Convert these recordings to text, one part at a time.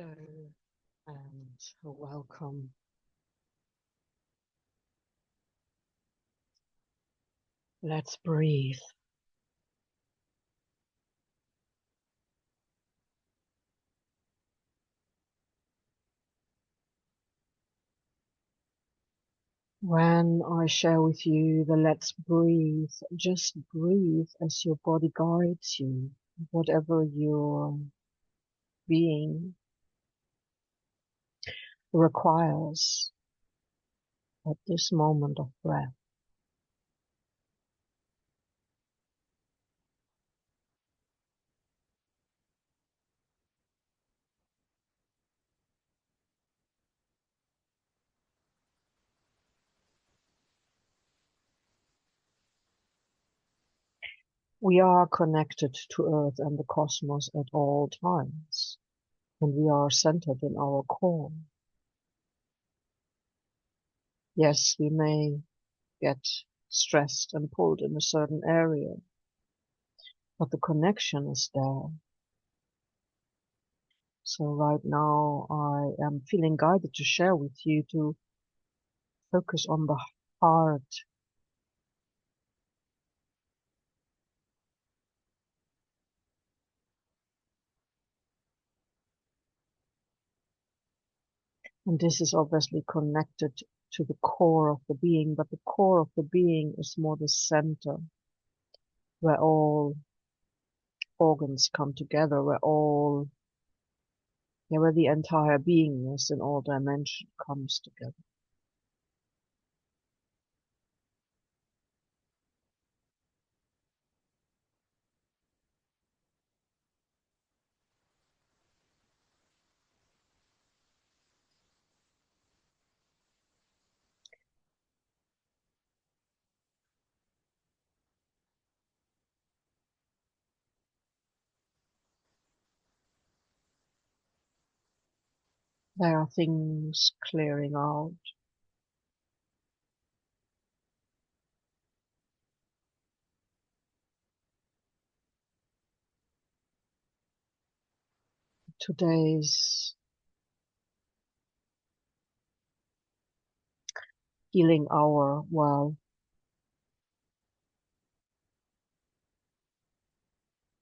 Hello and welcome. Let's breathe. When I share with you the let's breathe, just breathe as your body guides you, whatever your being requires at this moment of breath. We are connected to Earth and the cosmos at all times, and we are centered in our core. Yes, we may get stressed and pulled in a certain area, but the connection is there. So right now I am feeling guided to share with you to focus on the heart. And this is obviously connected to the core of the being, but the core of the being is more the center where all organs come together, where the entire beingness in all dimension comes together. There are things clearing out. Today's healing hour, well,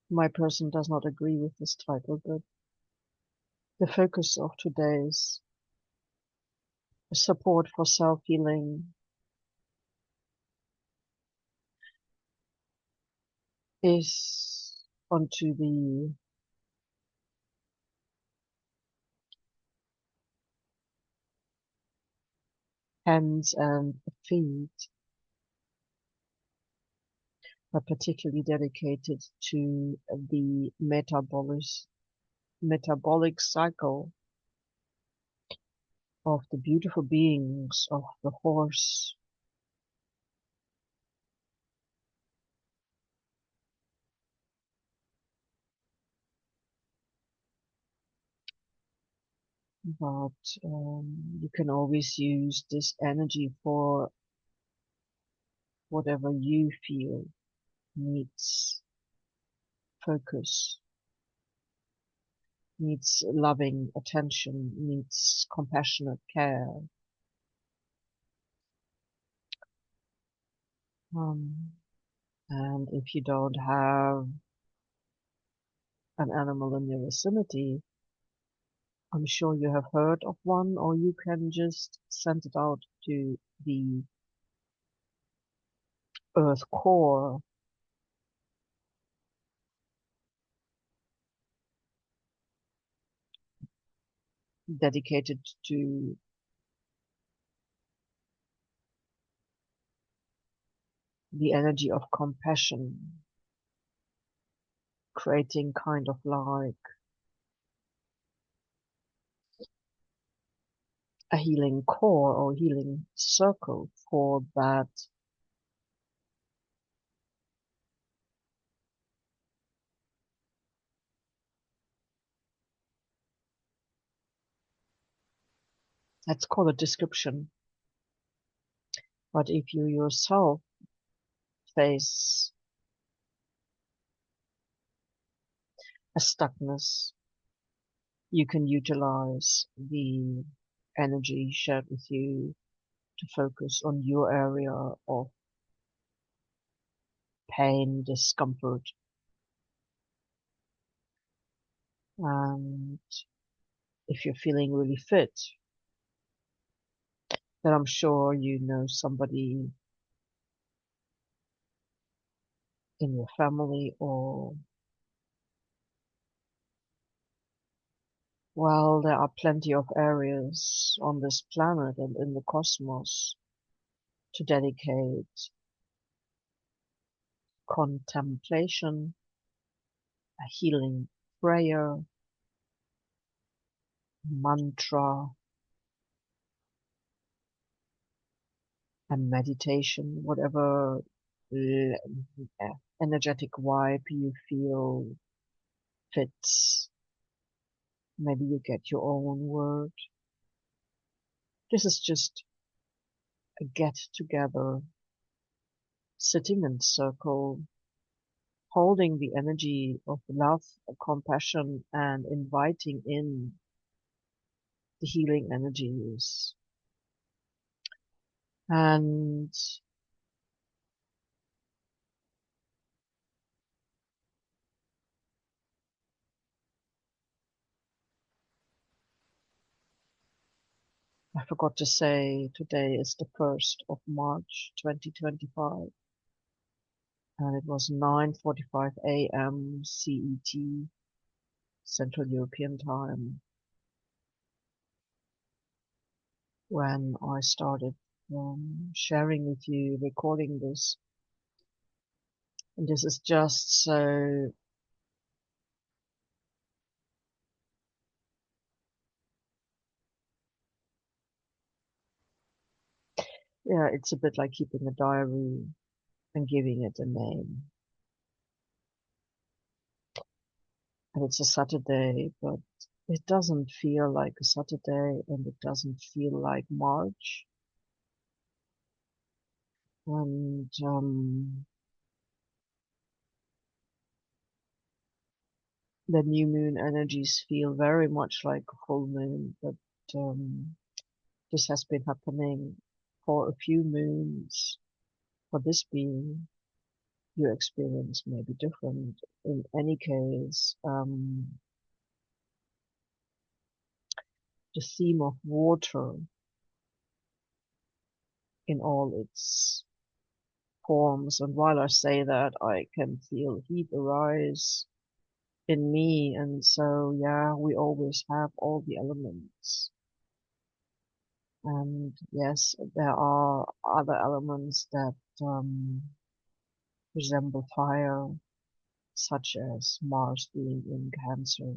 my person does not agree with this title, but the focus of today's support for self-healing is onto the hands and feet, but particularly dedicated to the metabolic cycle of the beautiful beings of the horse. But you can always use this energy for whatever you feel needs focus, needs loving attention, needs compassionate care. And if you don't have an animal in your vicinity, I'm sure you have heard of one, or you can just send it out to the Earth core, dedicated to the energy of compassion, creating kind of like a healing core or healing circle for that let's call it description. But if you yourself face a stuckness, You can utilize the energy shared with you to focus on your area of pain, discomfort, and if you're feeling really fit, then I'm sure you know somebody in your family or, well, there are plenty of areas on this planet and in the cosmos to dedicate contemplation, a healing prayer, mantra, and meditation, whatever energetic vibe you feel fits. Maybe you get your own word. This is just a get together, sitting in circle, holding the energy of love, compassion, and inviting in the healing energies. And I forgot to say today is the 1st of March 2025, and it was 9:45 a.m. CET, Central European Time, when I started sharing with you, recording this. And this is just so yeah, it's a bit like keeping a diary and giving it a name. And it's a Saturday, but it doesn't feel like a Saturday and it doesn't feel like March. And the new moon energies feel very much like a full moon, but this has been happening for a few moons. For this being, your experience may be different. In any case, the theme of water in all its forms, and while I say that, I can feel heat arise in me, and so yeah, we always have all the elements. And yes, there are other elements that resemble fire, such as Mars being in Cancer,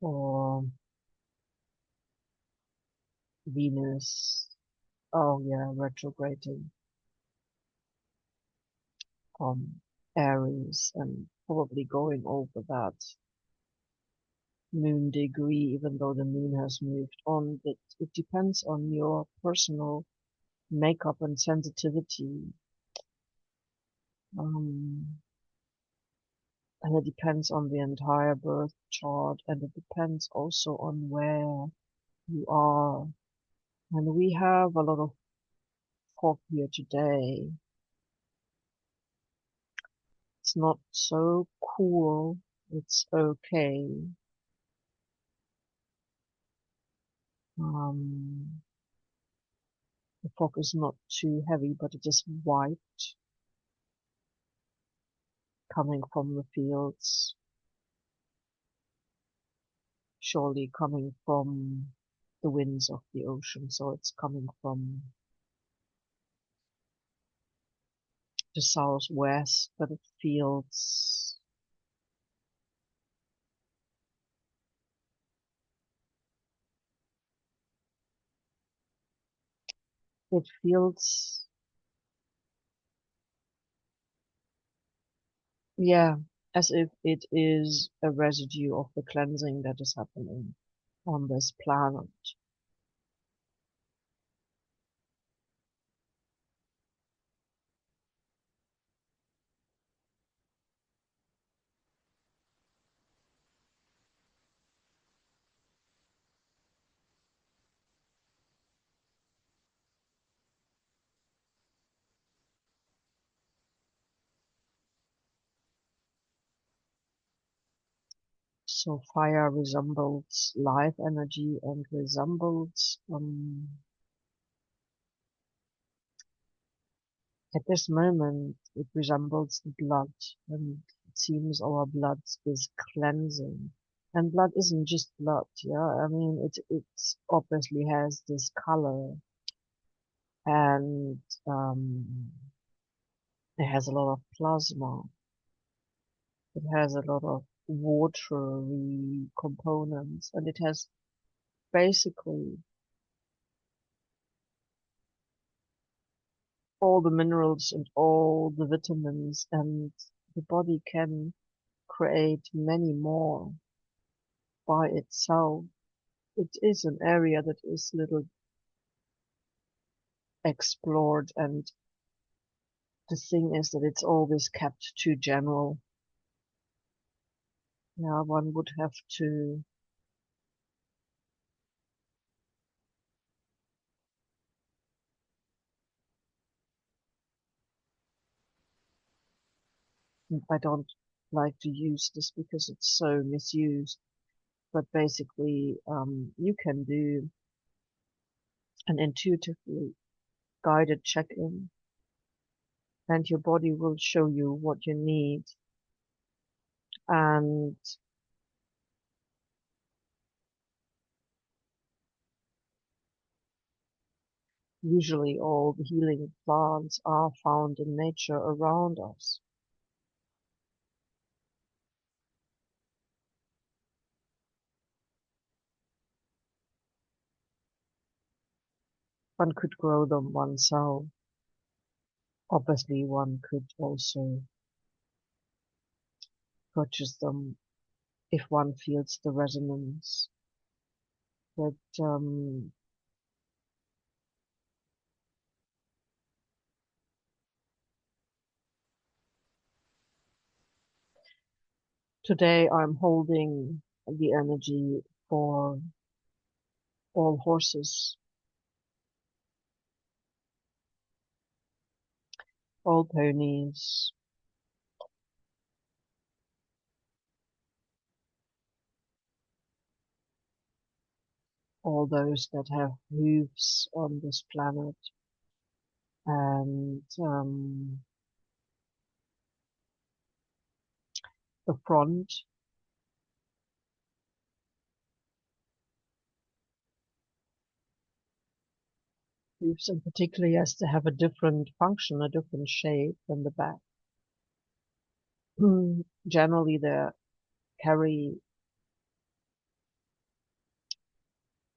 or Venus, oh yeah, retrograding from Aries, and probably going over that moon degree, even though the moon has moved on. But it depends on your personal makeup and sensitivity. Um, and it depends on the entire birth chart, and it depends also on where you are. And we have a lot of fog here today. It's not so cool. It's okay. Um, the fog is not too heavy, but it is white, coming from the fields, surely coming from the winds of the ocean. So it's coming from the southwest, but it feels, yeah, as if it is a residue of the cleansing that is happening on this planet. So fire resembles life energy and resembles, at this moment, it resembles the blood, and it seems our blood is cleansing. And blood isn't just blood, yeah. I mean, it obviously has this color, and it has a lot of plasma. It has a lot of watery components, and it has basically all the minerals and all the vitamins, and the body can create many more by itself. It is an area that is little explored, and the thing is that it's always kept too general. Yeah, one would have to, I don't like to use this because it's so misused, but basically, you can do an intuitively guided check-in, and your body will show you what you need. And usually all the healing plants are found in nature around us. One could grow them oneself. Obviously, one could also purchase them if one feels the resonance. But today I'm holding the energy for all horses, all ponies, all those that have hooves on this planet, and the front, hooves in particular, has to have a different function, a different shape than the back. Generally, they carry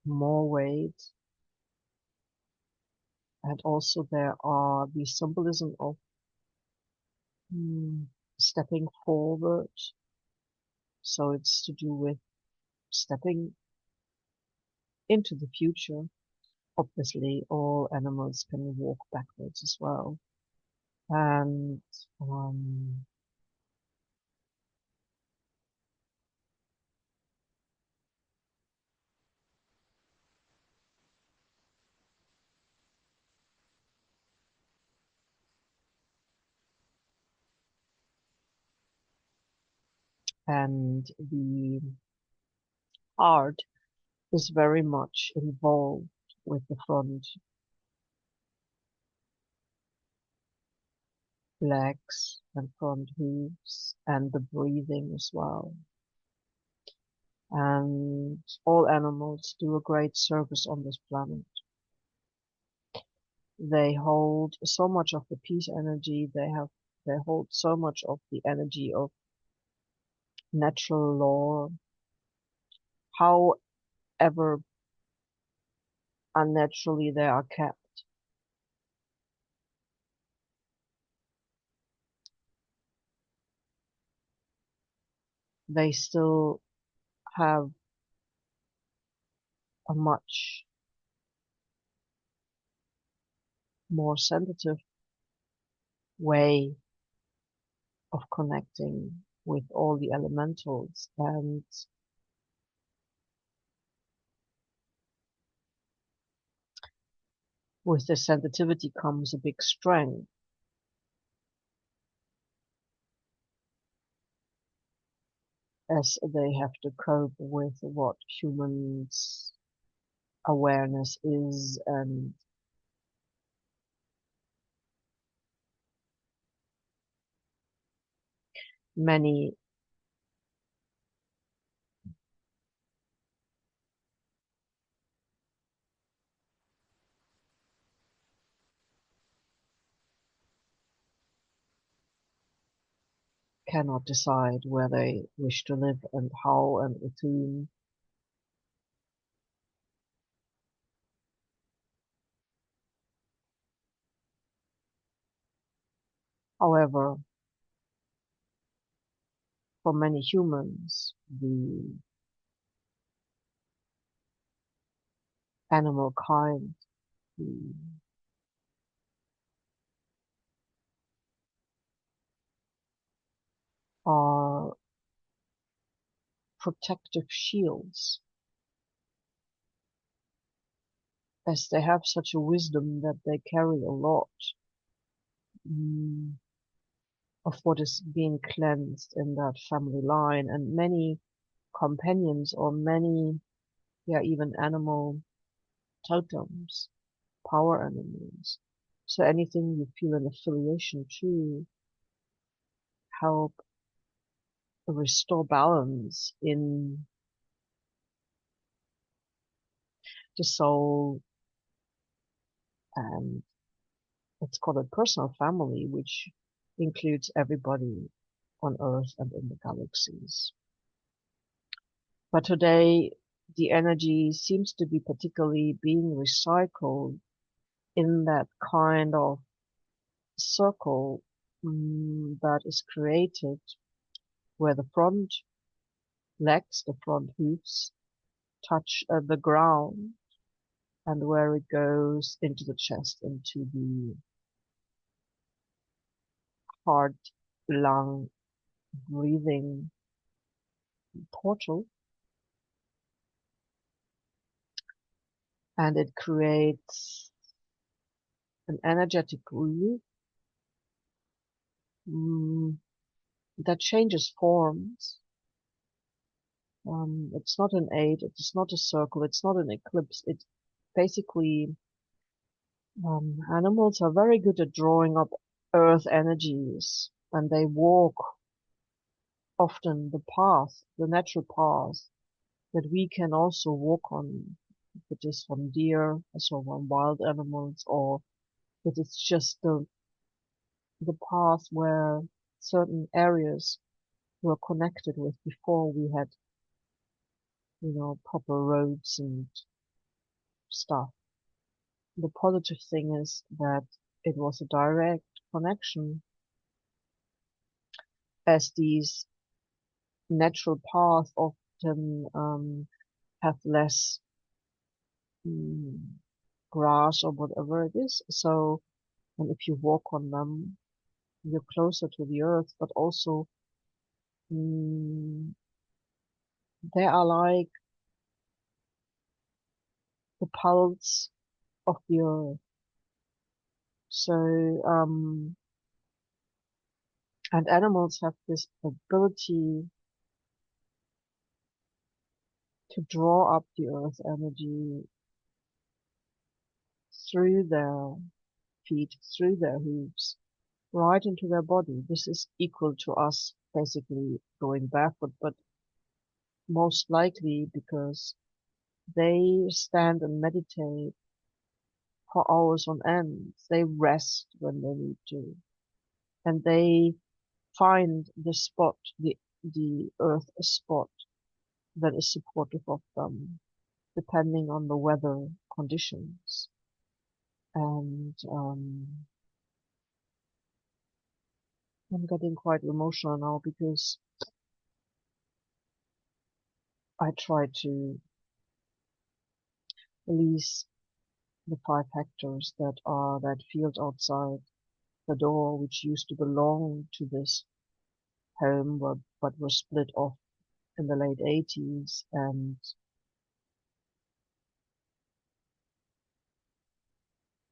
more weight, and also there are the symbolism of stepping forward. So it's to do with stepping into the future. Obviously, all animals can walk backwards as well. And um, and the art is very much involved with the front legs and front hooves and the breathing as well. And all animals do a great service on this planet. They hold so much of the peace energy. They hold so much of the energy of natural law. However unnaturally they are kept, they still have a much more sensitive way of connecting with all the elementals, and with the sensitivity comes a big strength. as they have to cope with what humans' awareness is, and many cannot decide where they wish to live and how and with whom. However, for many humans, the animal kind, who are protective shields, as they have such a wisdom that they carry a lot mm, of what is being cleansed in that family line, and many companions or many, yeah, even animal totems, power animals. So anything you feel an affiliation to help restore balance in the soul, and it's called a personal family, which includes everybody on Earth and in the galaxies. But today, the energy seems to be particularly being recycled in that kind of circle that is created where the front legs, the front hoofs, touch the ground, and where it goes into the chest, into the heart, lung, breathing portal, and it creates an energetic loop mm, that changes forms. It's not an eight, it's not a circle, it's not an eclipse. It basically, animals are very good at drawing up earth energies, and they walk often the path, the natural path that we can also walk on. If it is from deer, so from wild animals, or if it's just the path where certain areas were connected with before we had, proper roads and stuff. The positive thing is that it was a direct connection, as these natural paths often have less mm, grass or whatever it is. So, and if you walk on them, you're closer to the earth, but also mm, they are like the pulse of the earth. So, and animals have this ability to draw up the earth energy through their feet, through their hooves, right into their body. This is equal to us basically going barefoot, but most likely because they stand and meditate for hours on end. They rest when they need to, and they find the spot, the earth spot that is supportive of them, depending on the weather conditions. And I'm getting quite emotional now because I try to release the 5 hectares that are that field outside the door, which used to belong to this home, but was split off in the late 80s, and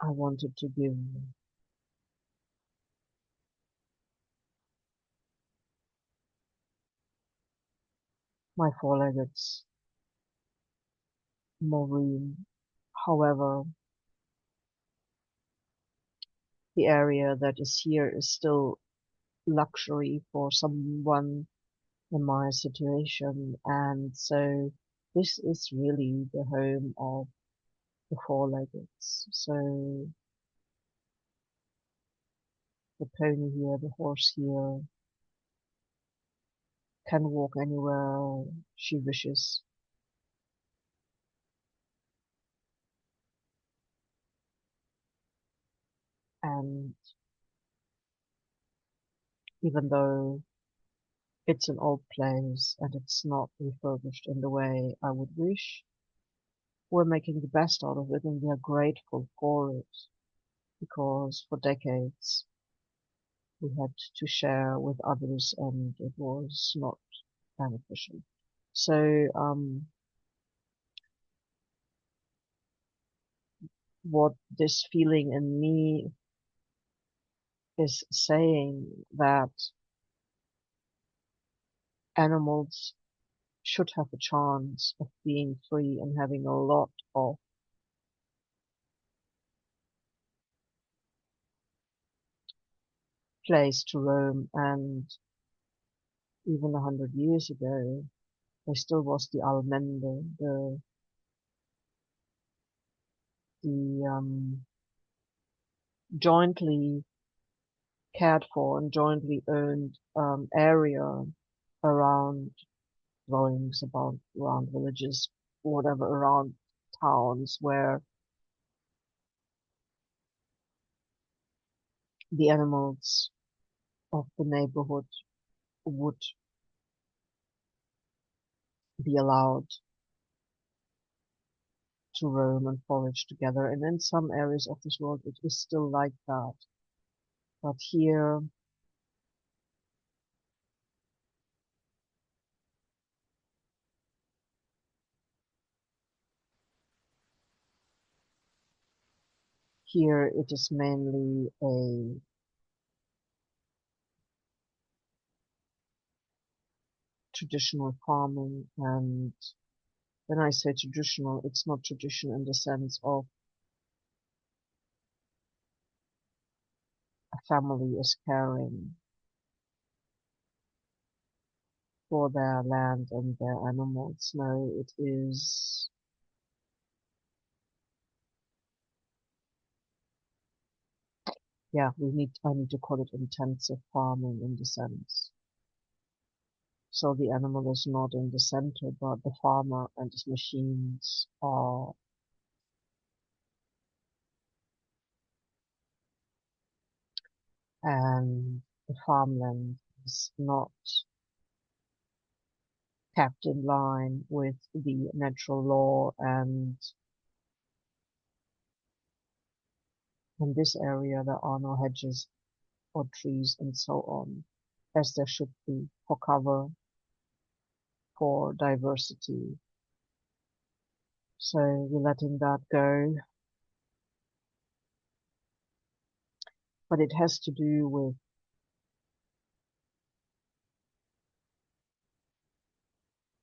I wanted to give my four-leggeds, Maureen. However, the area that is here is still luxury for someone in my situation, and so this is really the home of the four-leggeds. So the pony here, the horse here, can walk anywhere she wishes. And even though it's an old place and it's not refurbished in the way I would wish, we're making the best out of it and we are grateful for it because for decades we had to share with others and it was not beneficial. So what this feeling in me is saying that animals should have a chance of being free and having a lot of place to roam. And even 100 years ago, there still was the almende, the jointly cared for and jointly owned area around dwellings, about around villages, whatever, around towns where the animals of the neighborhood would be allowed to roam and forage together. And in some areas of this world, it is still like that. But here it is mainly a traditional farming. And when I say traditional, it's not tradition in the sense of a family is caring for their land and their animals. No, it is, yeah, I need to call it intensive farming in the sense. So the animal is not in the center, but the farmer and his machines are, and the farmland is not kept in line with the natural law. And in this area, there are no hedges or trees and so on, as there should be for cover, for diversity. So we're letting that go. But it has to do with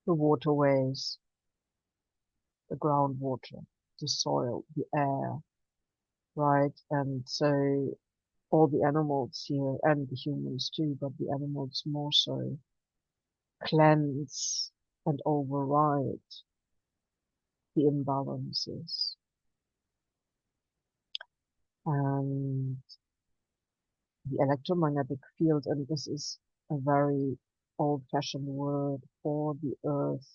the waterways, the groundwater, the soil, the air, right? And so all the animals here, and the humans too, but the animals more so, cleanse and override the imbalances. And the electromagnetic field, and this is a very old-fashioned word for the earth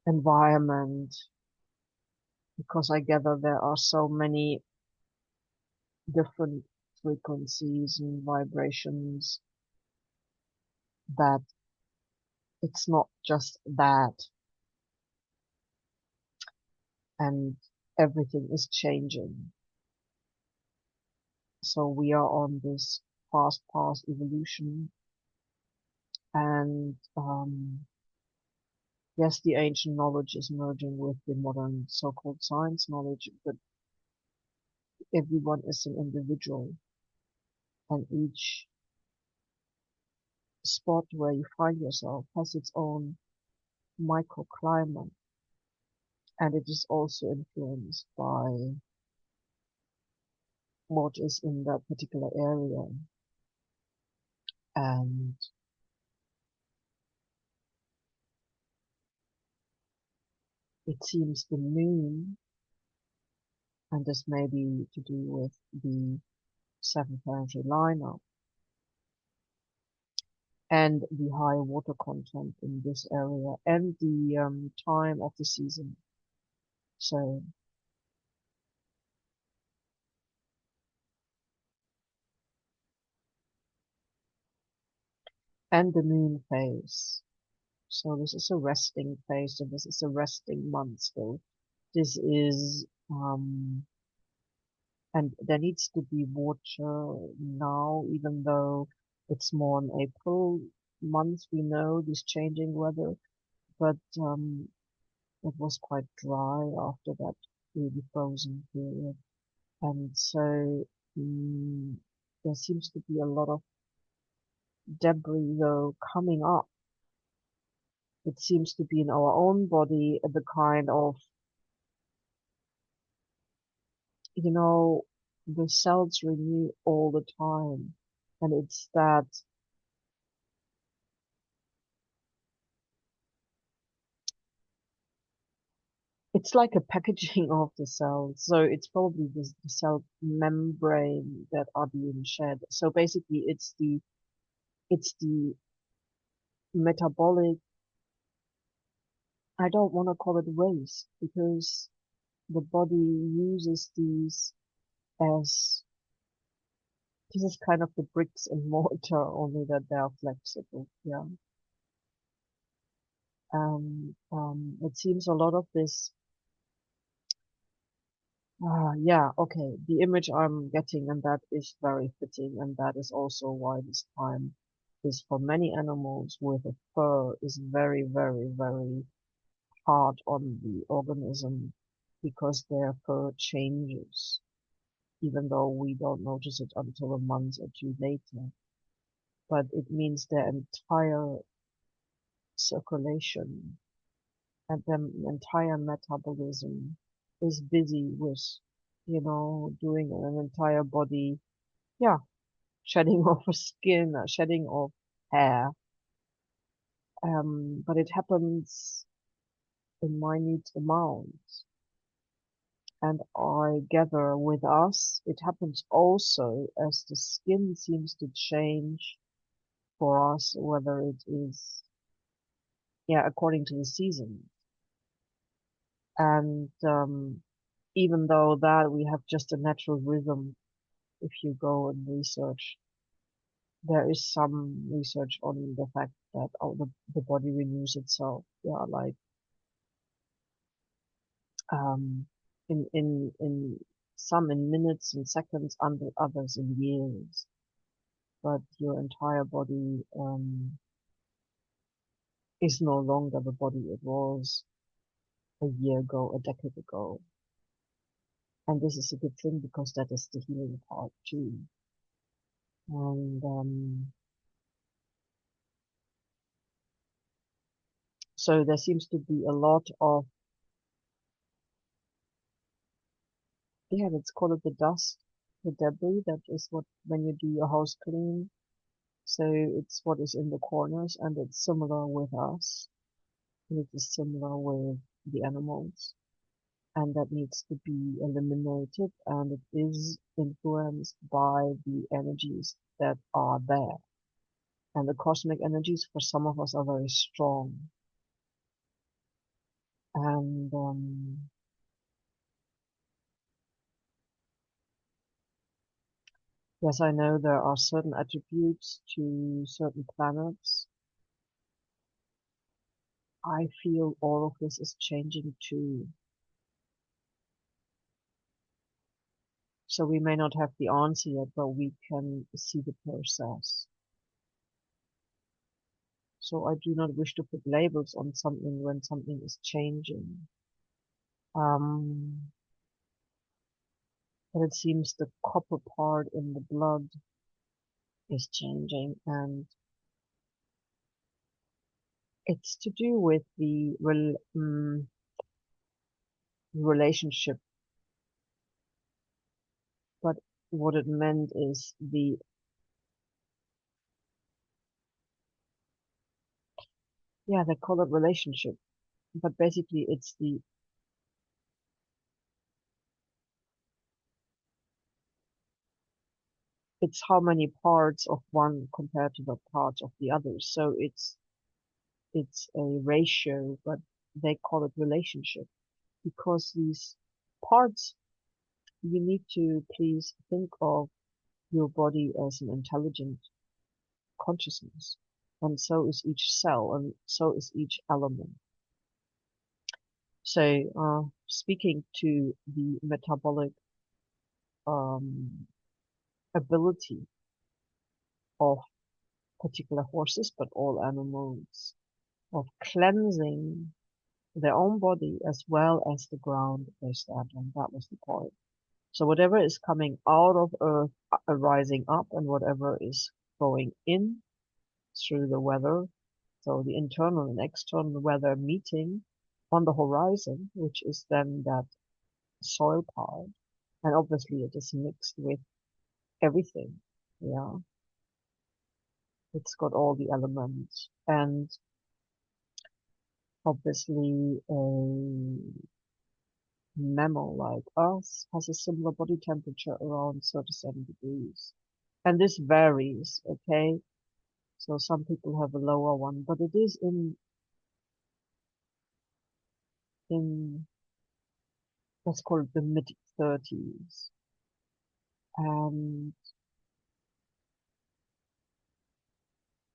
environment, because I gather there are so many different frequencies and vibrations that it's not just that, and everything is changing. So we are on this fast path evolution, and yes, the ancient knowledge is merging with the modern so-called science knowledge, but everyone is an individual, and each spot where you find yourself has its own microclimate, and it is also influenced by what is in that particular area. And it seems the moon, and this may be to do with the seventh planetary lineup and the high water content in this area and the time of the season. So, and the moon phase. So this is a resting phase, so this is a resting month still. This is, and there needs to be water now, even though it's more in April month, we know this changing weather, but it was quite dry after that really frozen period. And so there seems to be a lot of debris though coming up. It seems to be in our own body the kind of, you know, the cells renew all the time. And it's that, it's like a packaging of the cells. So it's probably the cell membrane that are being shed. So basically it's the metabolic, I don't want to call it waste because the body uses these as, this is kind of the bricks and mortar, only that they are flexible. Yeah. It seems a lot of this, yeah, okay, the image I'm getting, and that is very fitting, and that is also why this time is for many animals with a fur is very, very, very hard on the organism because their fur changes, even though we don't notice it until a month or two later. But it means their entire circulation and their entire metabolism is busy with, doing an entire body, yeah, shedding off of skin, shedding off hair. But it happens in minute amounts. And I gather with us, it happens also as the skin seems to change for us, whether it is, yeah, according to the season. And even though that we have just a natural rhythm, if you go and research, there is some research on the fact that the body renews itself. Yeah, like um, in some in minutes and seconds, under others in years. But your entire body is no longer the body it was a year ago, a decade ago. And this is a good thing because that is the healing part too. And so there seems to be a lot of, yeah, let's call it the dust, the debris. That is what, when you do your house clean. So it's what is in the corners, and it's similar with us. And it is similar with the animals. And that needs to be eliminated, and it is influenced by the energies that are there. And the cosmic energies for some of us are very strong. And yes, I know there are certain attributes to certain planets. I feel all of this is changing too. So we may not have the answer yet, but we can see the process. So I do not wish to put labels on something when something is changing. Um, but it seems the copper part in the blood is changing, and It's to do with the relationship, but what it meant is yeah, they call it relationship, but basically it's how many parts of one compared to the parts of the other. So it's a ratio, but they call it relationship because these parts, you need to please think of your body as an intelligent consciousness. And so is each cell, and so is each element. So, speaking to the metabolic um, ability of particular horses, but all animals, of cleansing their own body as well as the ground they stand on. That was the point. So whatever is coming out of earth, rising up, and whatever is going in through the weather, so the internal and external weather meeting on the horizon, which is then that soil part, and obviously it is mixed with everything. Yeah, it's got all the elements, and obviously a mammal like us has a similar body temperature around 37 degrees. And this varies, okay? So some people have a lower one, but it is in let's call it the mid 30s. And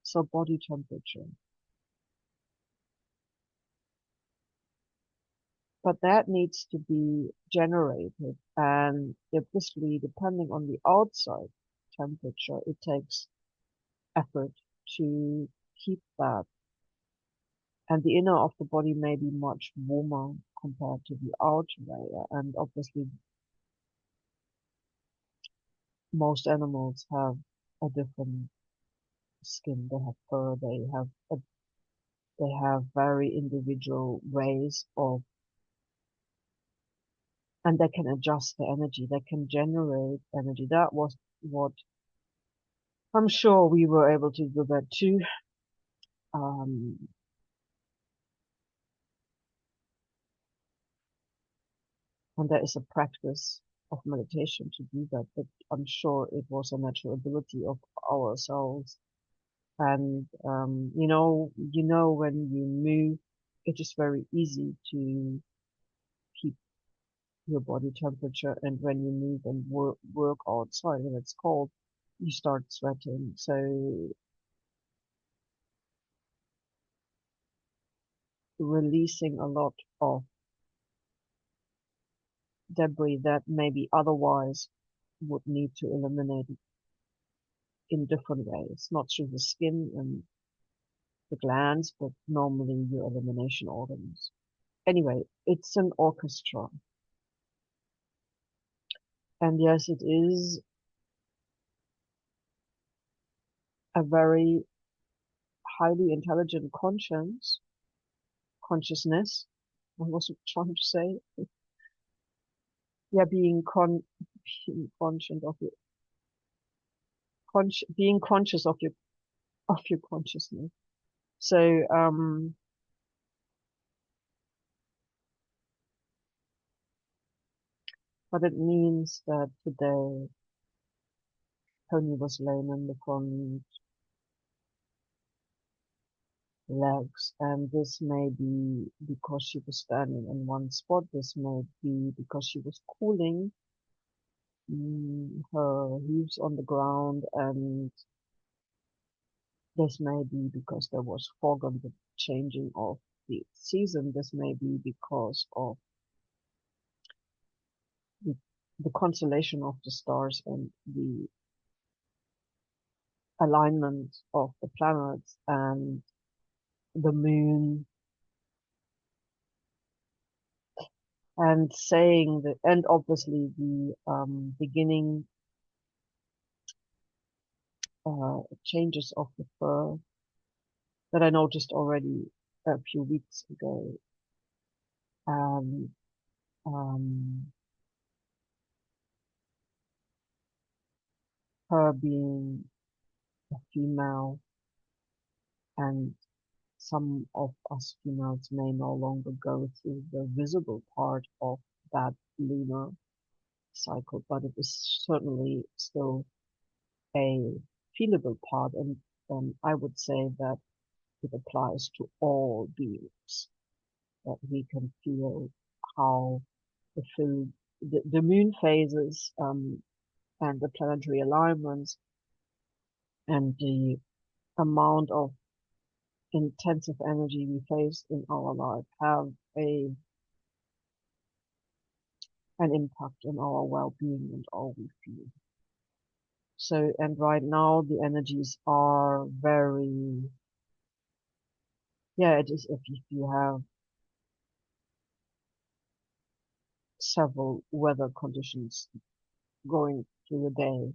so body temperature. But that needs to be generated, and obviously depending on the outside temperature, it takes effort to keep that. And the inner of the body may be much warmer compared to the outer layer. And obviously most animals have a different skin. They have fur, they have very individual ways of, and they can adjust the energy, they can generate energy. That was what I'm sure we were able to do that too. Um, and there is a practice of meditation to do that, but I'm sure it was a natural ability of ourselves. And when you move, it is very easy to keep your body temperature. And when you move and work outside, when it's cold, you start sweating. So releasing a lot of debris that maybe otherwise would need to eliminate in different ways, not through the skin and the glands, but normally your elimination organs. Anyway, it's an orchestra. And yes, it is a very highly intelligent consciousness. I was trying to say, yeah, being conscious of your, being conscious of your consciousness. So, but it means that today Tony was lame in the front legs, and this may be because she was standing in one spot. This may be because she was cooling her heels on the ground, and this may be because there was fog on the changing of the season. This may be because of the, the constellation of the stars and the alignment of the planets and the moon, and saying that, and obviously the beginning changes of the fur that I noticed already a few weeks ago. And um, her being a female, and some of us females may no longer go through the visible part of that lunar cycle, but it is certainly still a feelable part, and I would say that it applies to all beings, that we can feel how the food, the moon phases, and the planetary alignments and the amount of intensive energy we face in our life have a an impact on our well-being and how we feel. So, and right now the energies are very, yeah, it is if you have several weather conditions going through the day.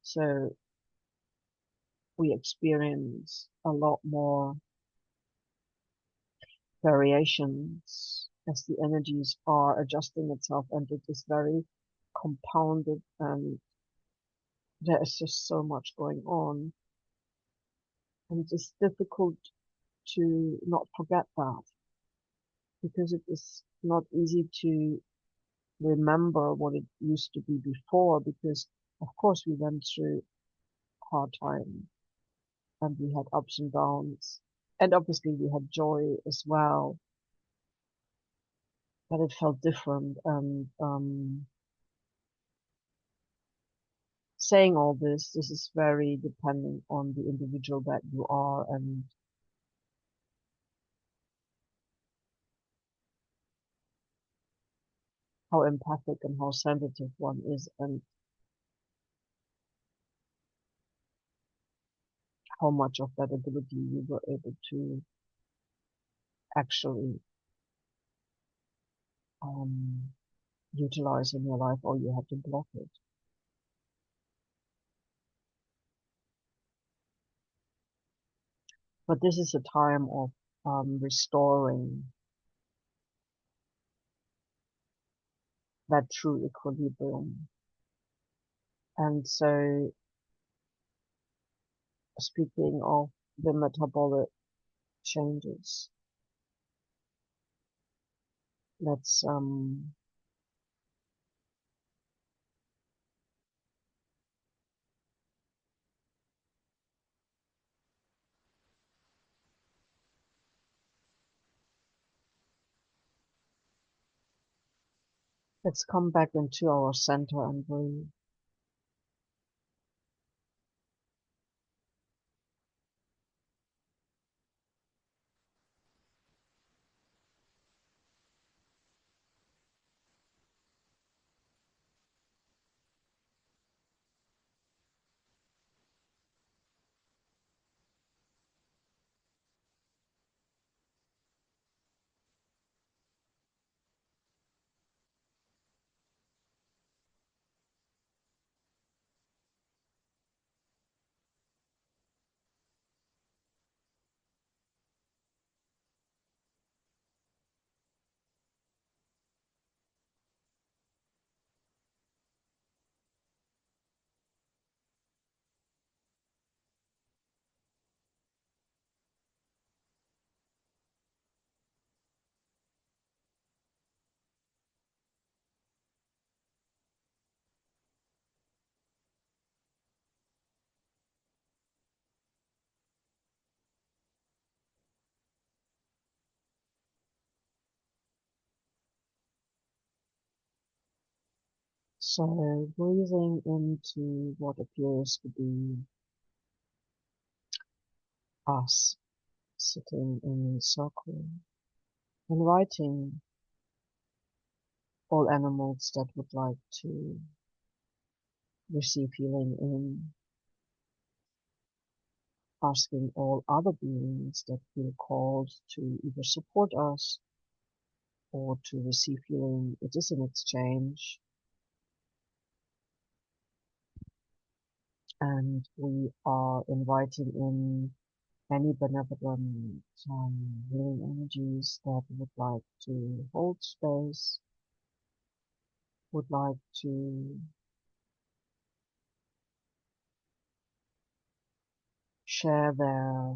So we experience a lot more variations as the energies are adjusting itself, and it is very compounded, and there is just so much going on, and it's difficult to not forget that, because it is not easy to remember what it used to be before, because of course we went through hard time and we had ups and downs, and obviously we had joy as well, but it felt different. And saying all this is very dependent on the individual that you are, and how empathic and how sensitive one is, and how much of that ability you were able to actually um, utilize in your life, or you had to block it. But this is a time of restoring that true equilibrium. And so, speaking of the metabolic changes, let's let's come back into our center and breathe. So, breathing into what appears to be us sitting in a circle, inviting all animals that would like to receive healing in, asking all other beings that feel called to either support us or to receive healing. It is an exchange, and we are inviting in any benevolent healing energies that would like to hold space, would like to share their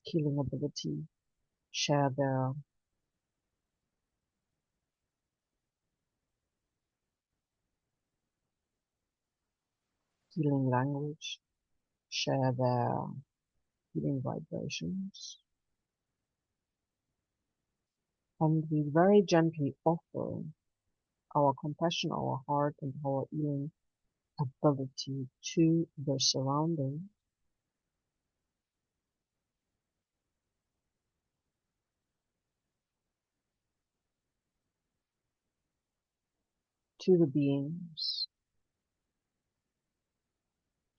healing ability, share their healing language, share their healing vibrations, and we very gently offer our compassion, our heart, and our healing ability to the surrounding, to the beings,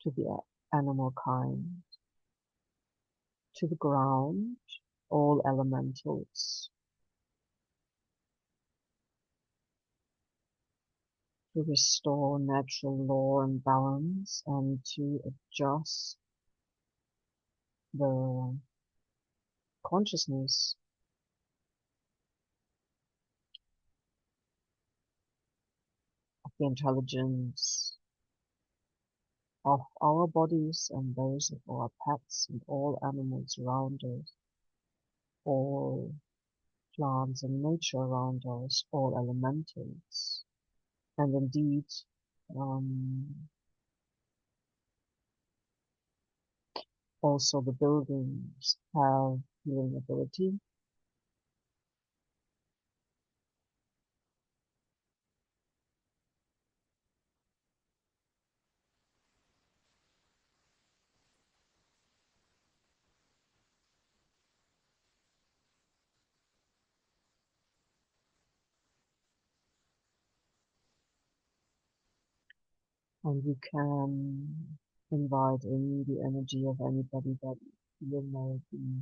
to the animal kind, to the ground, all elementals, to restore natural law and balance and to adjust the consciousness of the intelligence of our bodies and those of our pets and all animals around us, all plants and nature around us, all elementals. And indeed, um, also the buildings have healing ability. And you can invite in the energy of anybody that you may be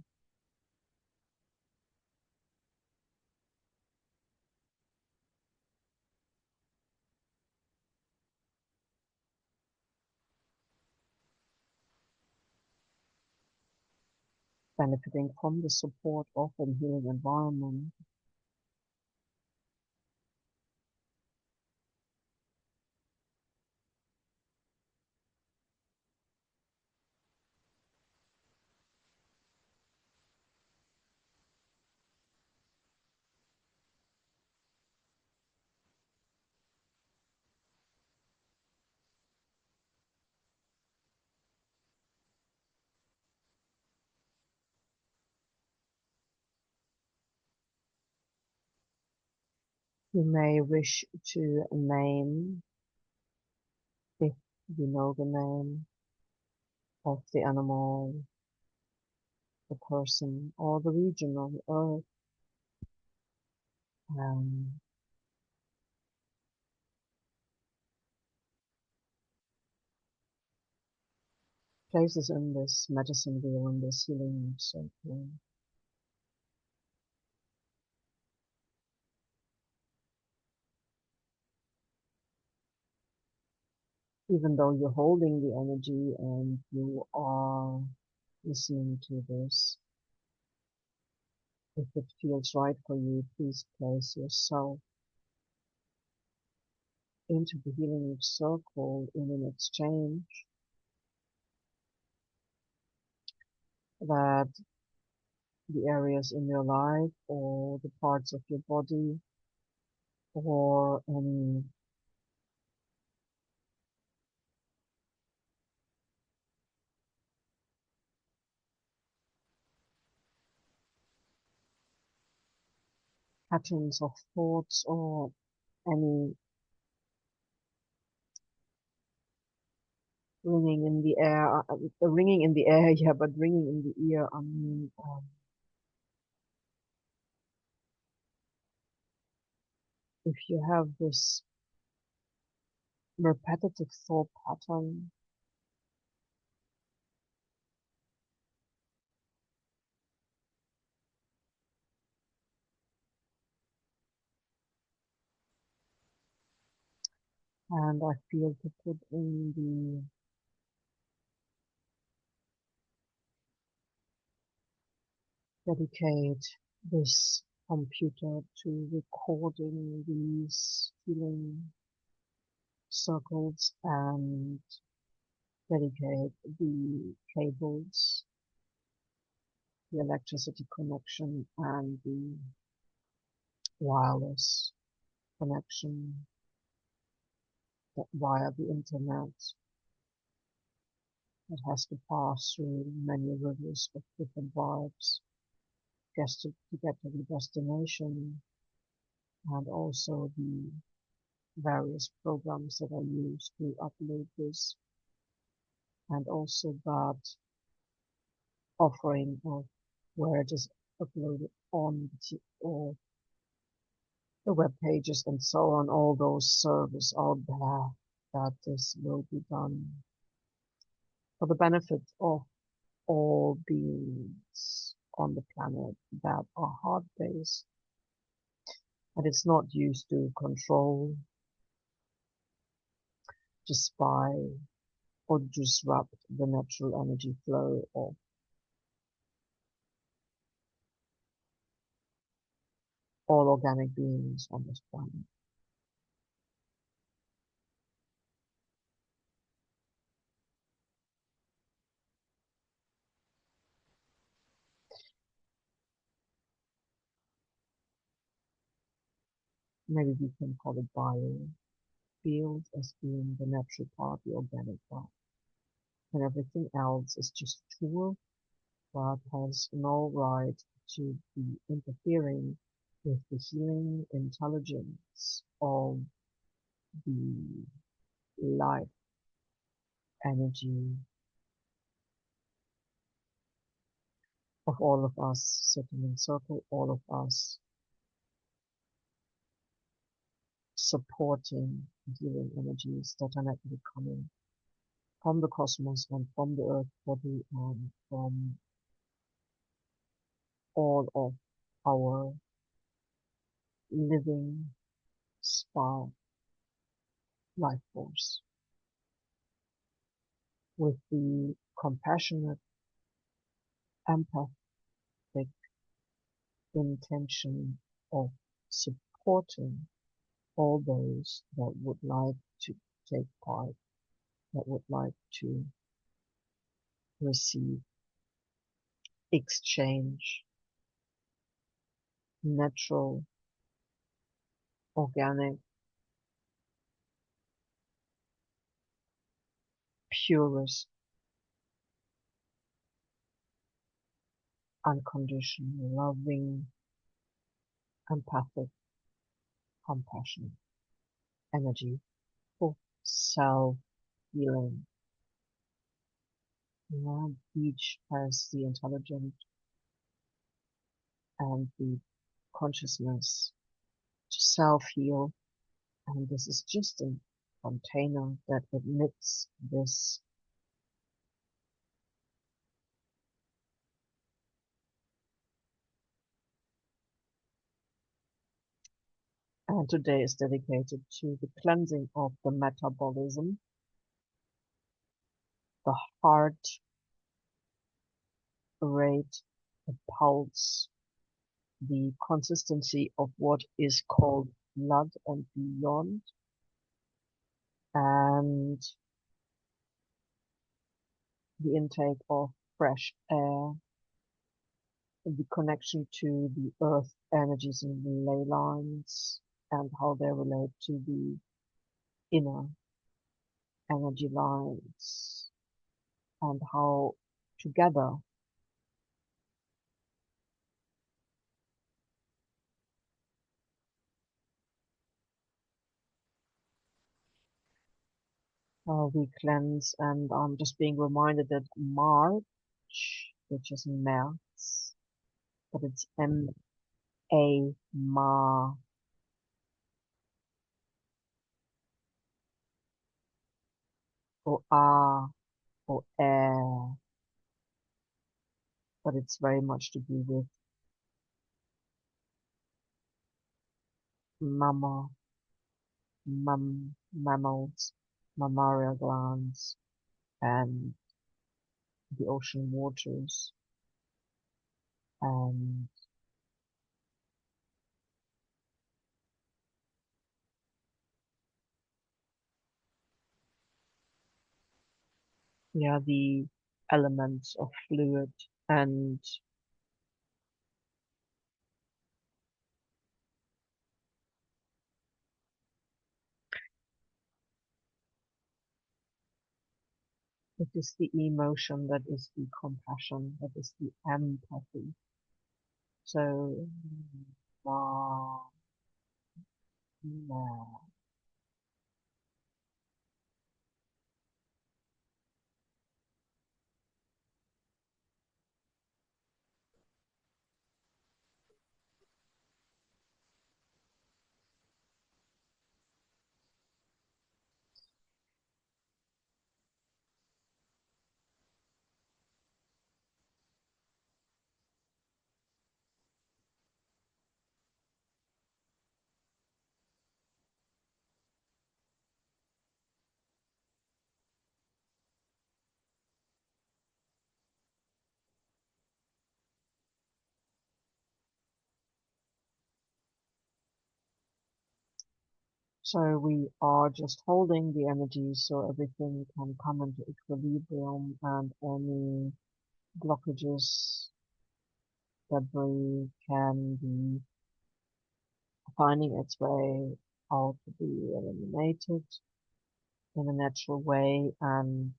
benefiting from the support of a healing environment. You may wish to name, if you know the name, of the animal, the person, or the region on earth. Um, Places in this medicine wheel, in this healing circle. Even though you're holding the energy and you are listening to this, if it feels right for you, please place yourself into the healing circle in an exchange that the areas in your life or the parts of your body or any patterns of thoughts or any ringing in the air, ringing in the air, yeah, but ringing in the ear, I mean, if you have this repetitive thought pattern, and I feel to put in the dedicate this computer to recording these healing circles and dedicate the cables, the electricity connection and the wireless connection via the internet that has to pass through many rivers of different vibes just to get to the destination, and also the various programs that I use to upload this, and also that offering of where it is uploaded on or the web pages and so on, all those servers out there, that this will be done for the benefit of all beings on the planet that are heart-based, and it's not used to control, to spy, or disrupt the natural energy flow of all organic beings on this planet. Maybe we can call it biofield as being the natural part, the organic part, and everything else is just a tool that has no right to be interfering with the healing intelligence of the life energy of all of us sitting in circle, all of us supporting healing energies that are naturally coming from the cosmos and from the earth body and from all of our living spark life force with the compassionate, empathic intention of supporting all those that would like to take part, that would like to receive, exchange natural, organic, purest, unconditional, loving, empathic, compassion, energy for self-healing. And each has the intelligence and the consciousness to self-heal, and this is just a container that admits this. And today is dedicated to the cleansing of the metabolism, the heart rate, the pulse, the consistency of what is called blood and beyond, and the intake of fresh air, the connection to the earth energies and ley lines, and how they relate to the inner energy lines, and how together we cleanse. And I'm just being reminded that March, which is März, but it's M-A, Ma, or A, or Air, but it's very much to do with mama, mammals, mammary glands, and the ocean waters, and yeah, the elements of fluid, and it is the emotion, that is the compassion, that is the empathy. So, wow, yeah. So we are just holding the energy so everything can come into equilibrium, and any blockages, debris can be finding its way out to be eliminated in a natural way. And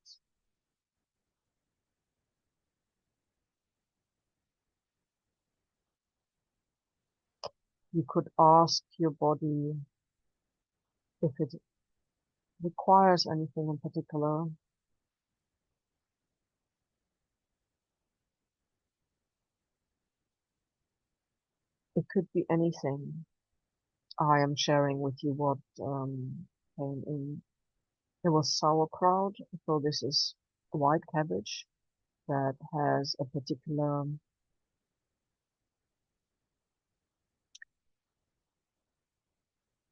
you could ask your body if it requires anything in particular. It could be anything. I am sharing with you what came in. It was sauerkraut, so this is white cabbage that has a particular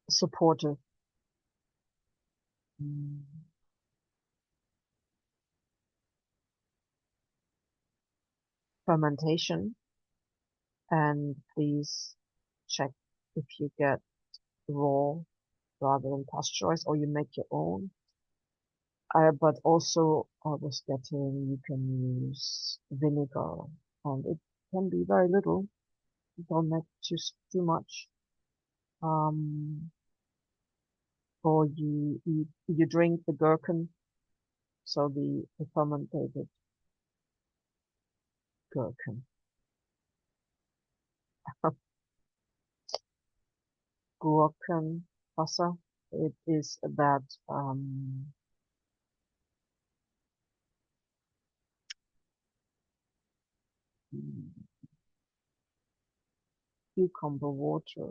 supportive mm, fermentation. And please check if you get raw rather than pasteurized, or you make your own. But also I was getting, you can use vinegar, and it can be very little. Don't make too much. Um, or you drink the gherkin, so the fermented gherkin. Gurkenwasser. It is that cucumber water.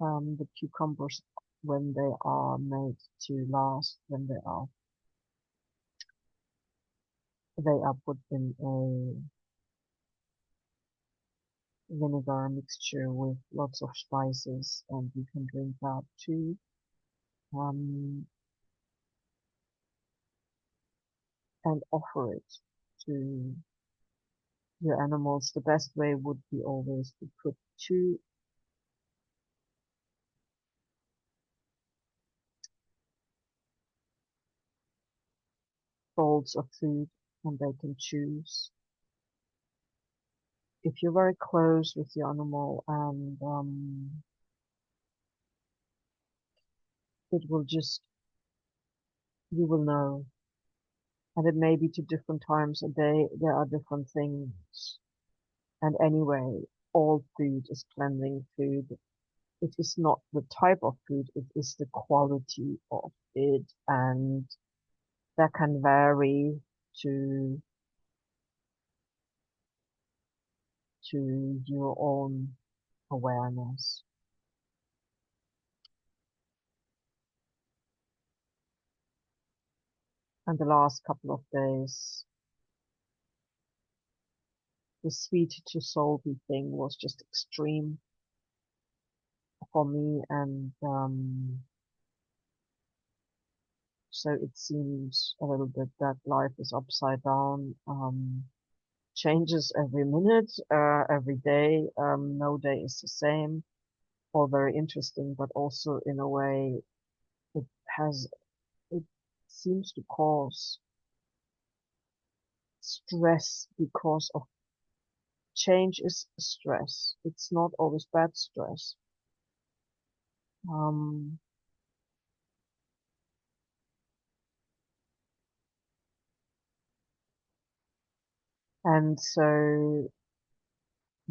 The cucumbers, when they are made to last, they are put in a vinegar mixture with lots of spices, and you can drink that too. Um, and offer it to your animals. The best way would be always to put 2 bowls of food, and they can choose. If you're very close with the animal, and it will just, you will know. And it may be to different times a day, there are different things. And anyway, all food is cleansing food. It is not the type of food, it is the quality of it. And that can vary to your own awareness. And the last couple of days, the sweet to salty thing was just extreme for me, and so it seems a little bit that life is upside down. changes every minute, every day. No day is the same, all very interesting, but also in a way it has, it seems to cause stress because of change is stress. It's not always bad stress. Um, and so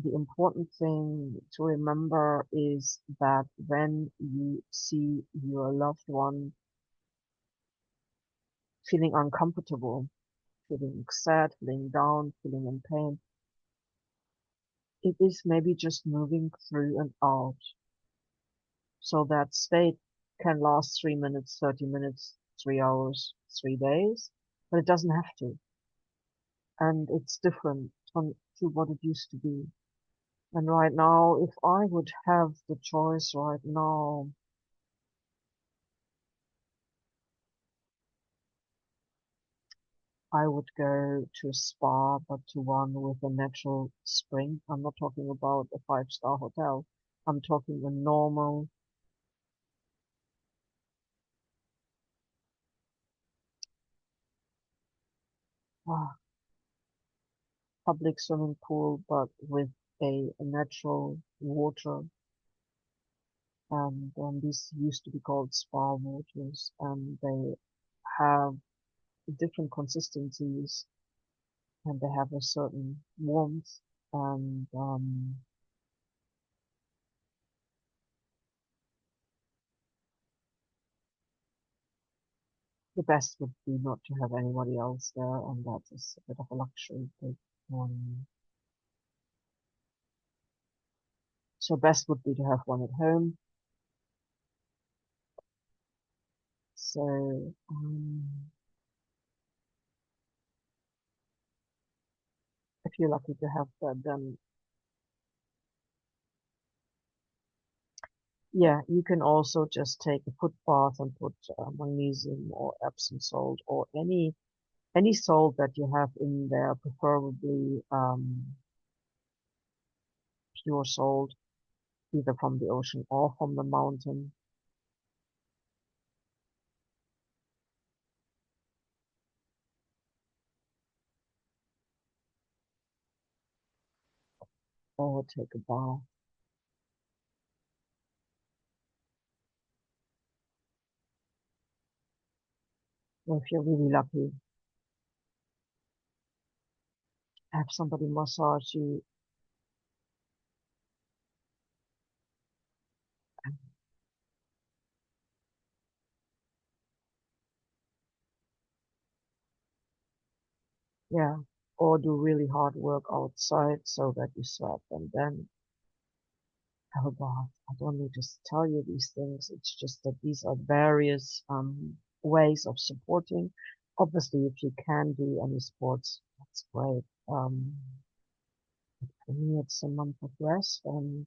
the important thing to remember is that when you see your loved one feeling uncomfortable, feeling sad, feeling down, feeling in pain, it is maybe just moving through and out. So that state can last 3 minutes, 30 minutes, 3 hours, 3 days, but it doesn't have to. And it's different to what it used to be. And right now, if I would have the choice right now, I would go to a spa, but to one with a natural spring. I'm not talking about a five-star hotel. I'm talking a normal, uh, public swimming pool, but with a natural water. And these used to be called spa waters, and they have different consistencies, and they have a certain warmth, and the best would be not to have anybody else there, and that is a bit of a luxury. But, so best would be to have one at home. So if you're lucky to have that, then yeah, you can also just take a foot bath and put magnesium or Epsom salt or any salt that you have in there, preferably pure salt, either from the ocean or from the mountain, or take a bath. Or if you're really lucky, have somebody massage you. Yeah, or do really hard work outside so that you sweat and then have a bath. I don't need to tell you these things. It's just that these are various ways of supporting. Obviously, if you can do any sports, that's great. For me, it's a month of rest, and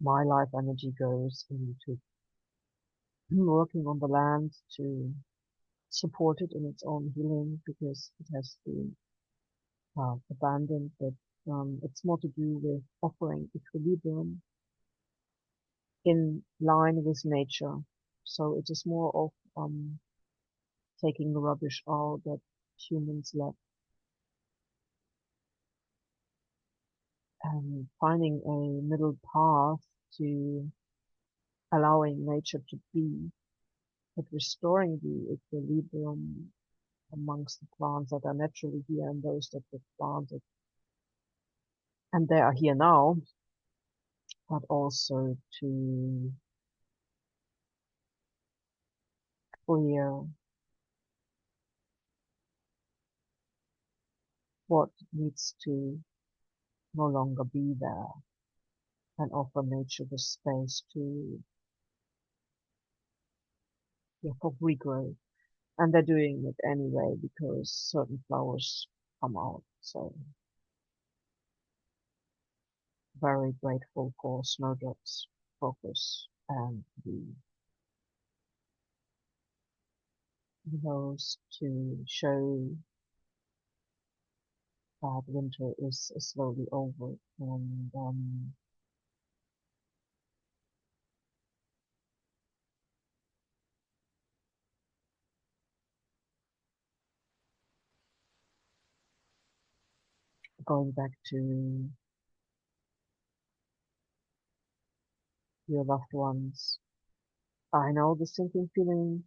my life energy goes into working on the land to support it in its own healing because it has been abandoned. But it's more to do with offering equilibrium in line with nature. So it is more of taking the rubbish out that humans left and finding a middle path to allowing nature to be, but restoring the equilibrium amongst the plants that are naturally here and those that were planted. And they are here now, but also to clear what needs to no longer be there and offer nature the space to, yeah, for regrowth. And they're doing it anyway because certain flowers come out. So very grateful for Snowdrop's focus and the nose to show that winter is slowly over, and going back to your loved ones. I know the sinking feeling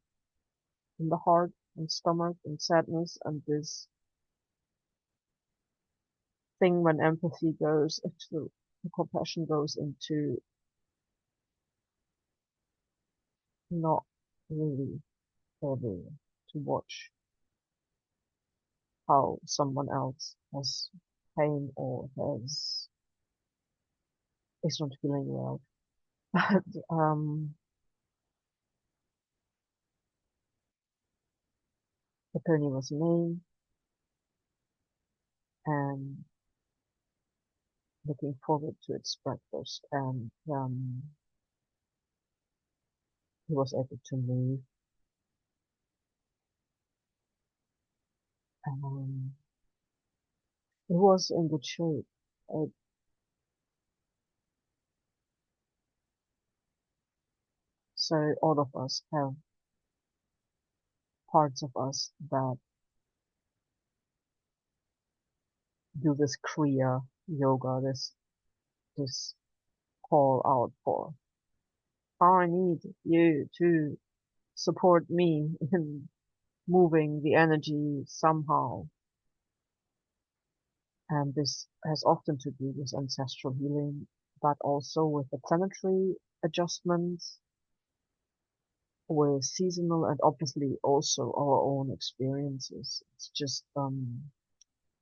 in the heart and stomach and sadness and this thing when empathy goes into the compassion goes into not really able to watch how someone else has pain or is not feeling well. But the pony was named and looking forward to its breakfast, and he was able to move. Um, he was in good shape. Uh, so all of us have parts of us that do this Kriya yoga, this call out for, I need you to support me in moving the energy somehow. And this has often to do with ancestral healing, but also with the planetary adjustments, with seasonal and obviously also our own experiences. It's just,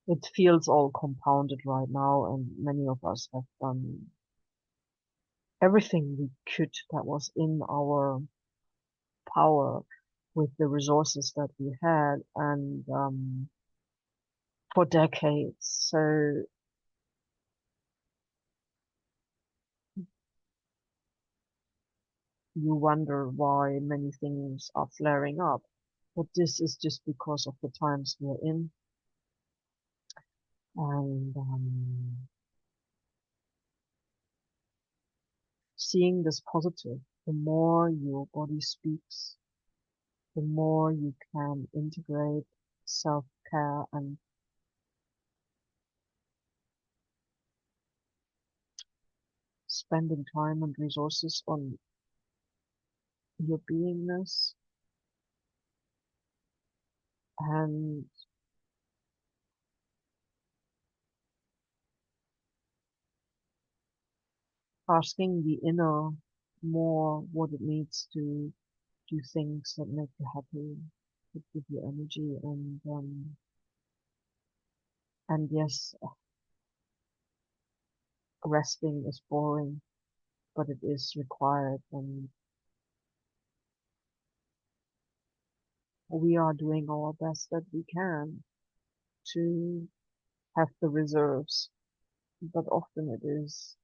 it feels all compounded right now, and many of us have done everything we could that was in our power with the resources that we had, and for decades. So you wonder why many things are flaring up. But this is just because of the times we're in, and seeing this positive, the more your body speaks, the more you can integrate self-care and spending time and resources on your beingness, and asking the inner more what it needs to do things that make you happy, that give you energy, and yes, resting is boring, but it is required, and we are doing our best that we can to have the reserves, but often it is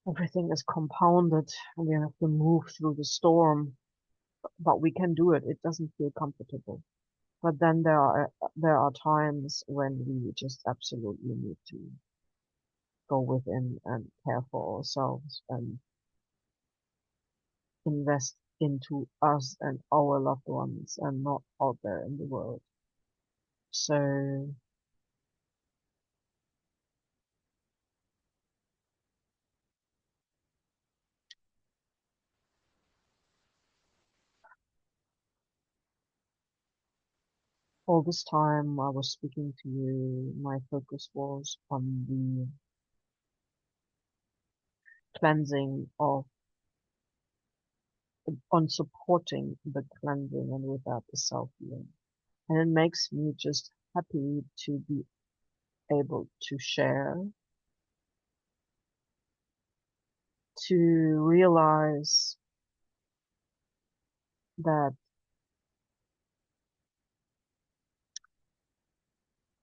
everything is compounded and we have to move through the storm, but we can do it. It doesn't feel comfortable. But then there are times when we just absolutely need to go within and care for ourselves and invest into us and our loved ones and not out there in the world. So all this time I was speaking to you, my focus was on the cleansing of, on supporting the cleansing and with that the self-healing. And it makes me just happy to be able to share, to realize that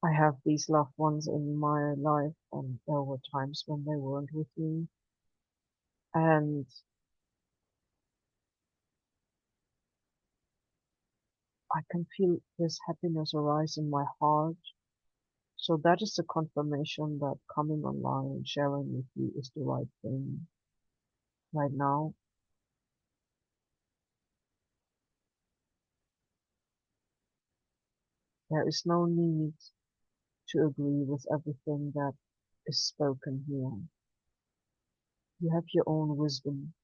I have these loved ones in my life and there were times when they weren't with me. And I can feel this happiness arise in my heart So that is the confirmation that coming online and sharing with you is the right thing right now. There is no need to agree with everything that is spoken here. You have your own wisdom.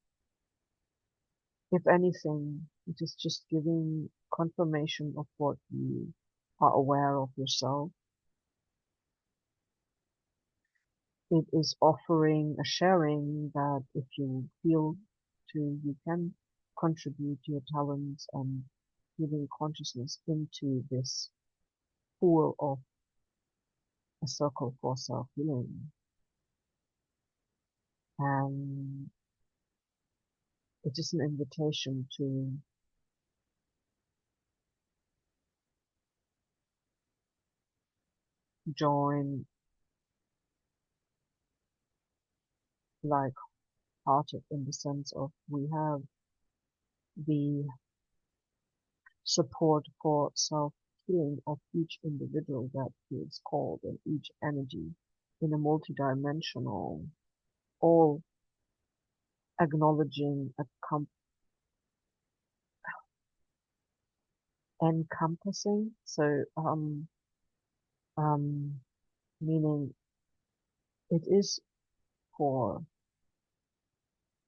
If anything, it is just giving confirmation of what you are aware of yourself. It is offering a sharing that if you feel to, you can contribute your talents and giving consciousness into this pool of a circle for self-healing. And it is an invitation to join like-hearted in the sense of we have the support for self-healing of each individual that feels called and each energy in a multidimensional, all acknowledging, encompassing. So, um, meaning it is for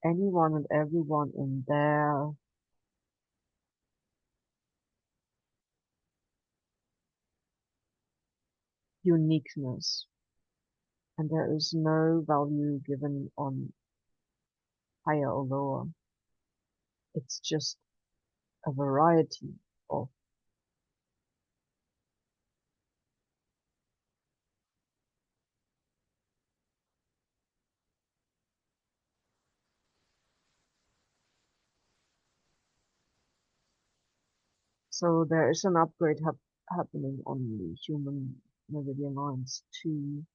anyone and everyone in their uniqueness, and there is no value given on higher or lower. It's just a variety of. So there is an upgrade happening on the human meridian lines too.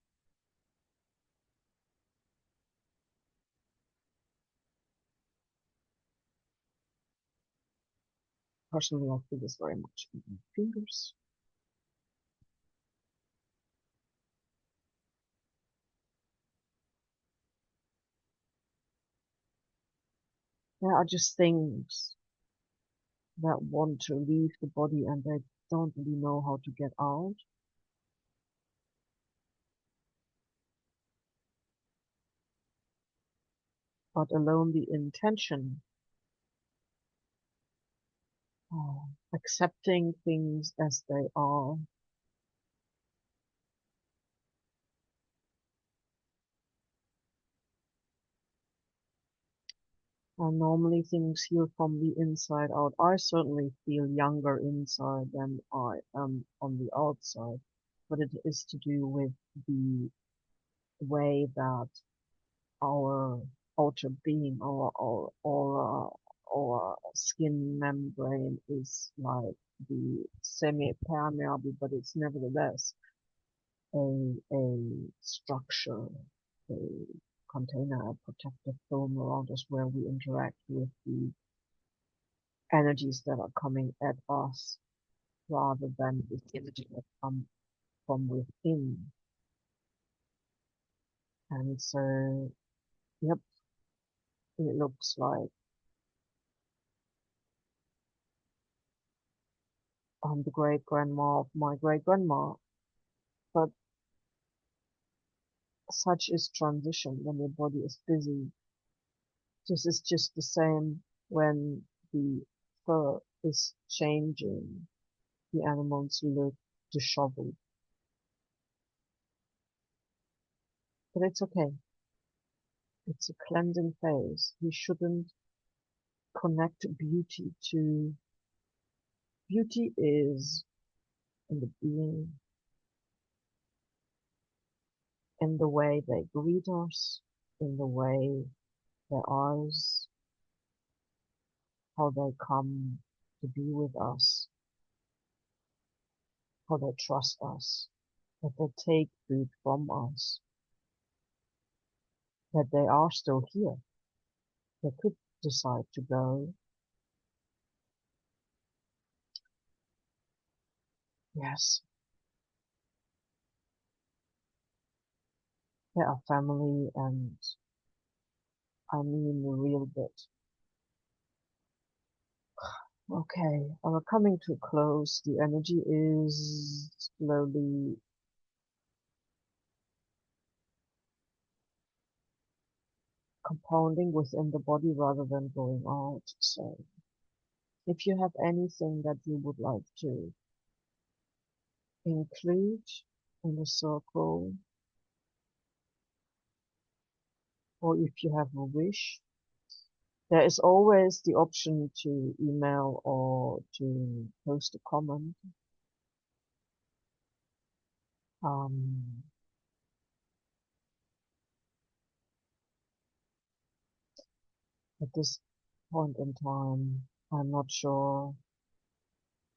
Personally, I feel this very much in my fingers. There are just things that want to leave the body and they don't really know how to get out. But alone the intention of accepting things as they are, and normally things heal from the inside out. I certainly feel younger inside than I am on the outside, but it is to do with the way that our outer being, our skin membrane is like the semi-permeable, but it's nevertheless a structure, a container, a protective film around us where we interact with the energies that are coming at us rather than the energy that come from within. And so, yep, it looks like I'm the great grandma of my great grandma, but such is transition when your body is busy. This is just the same when the fur is changing. The animals look disheveled, but it's okay. It's a cleansing phase. We shouldn't connect beauty is in the being, in the way they greet us, in the way their eyes, how they come to be with us, how they trust us, that they take food from us, that they are still here. They could decide to go. Yes, They are family, and I mean a real bit. Okay, we're coming to a close. The energy is slowly compounding within the body rather than going out. So if you have anything that you would like to include in the circle, or if you have a wish, there is always the option to email or to post a comment. Um, at this point in time, I'm not sure.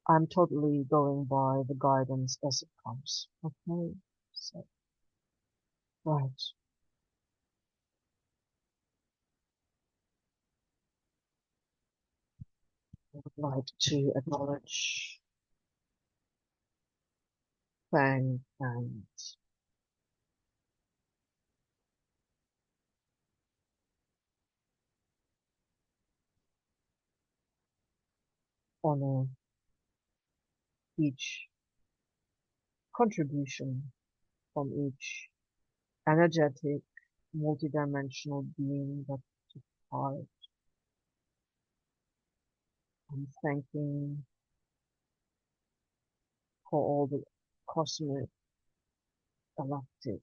I'm totally going by the guidance as it comes. Okay, so, right. I would like to acknowledge, thank, and honor each contribution from each energetic, multidimensional being that took part. I'm thanking for all the cosmic, galactic,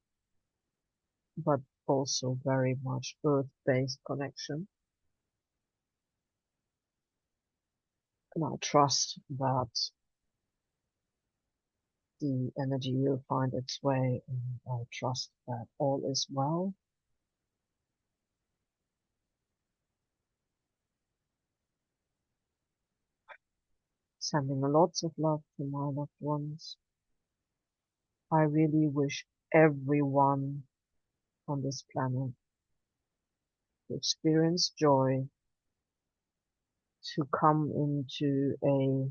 but also very much earth-based connection. And I trust that the energy will find its way, and I trust that all is well. Sending lots of love to my loved ones. I really wish everyone on this planet to experience joy, to come into a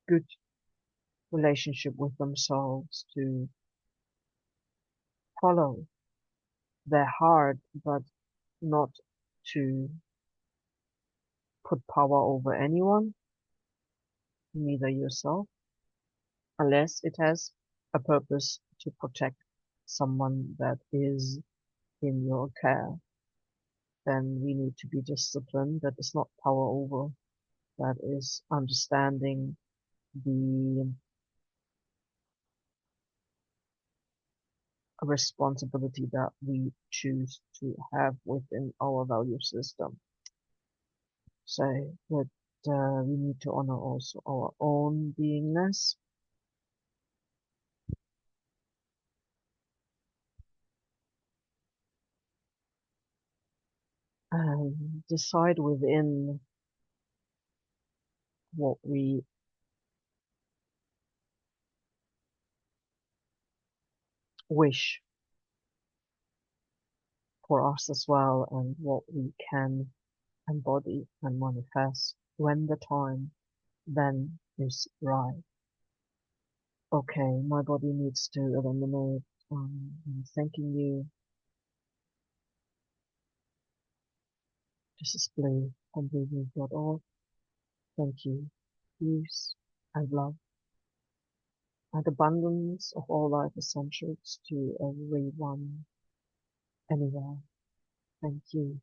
good relationship with themselves, to follow their heart, but not to put power over anyone, neither yourself, unless it has a purpose to protect someone that is in your care. Then we need to be disciplined. That is not power over. That is understanding the responsibility that we choose to have within our value system. So that we need to honor also our own beingness and decide within what we wish for us as well, and what we can embody and manifest when the time then is right. Okay, my body needs to eliminate. I'm thanking you. This is Blue from bluemove.org. Thank you. Peace and love and abundance of all life essentials to everyone, anywhere. Thank you.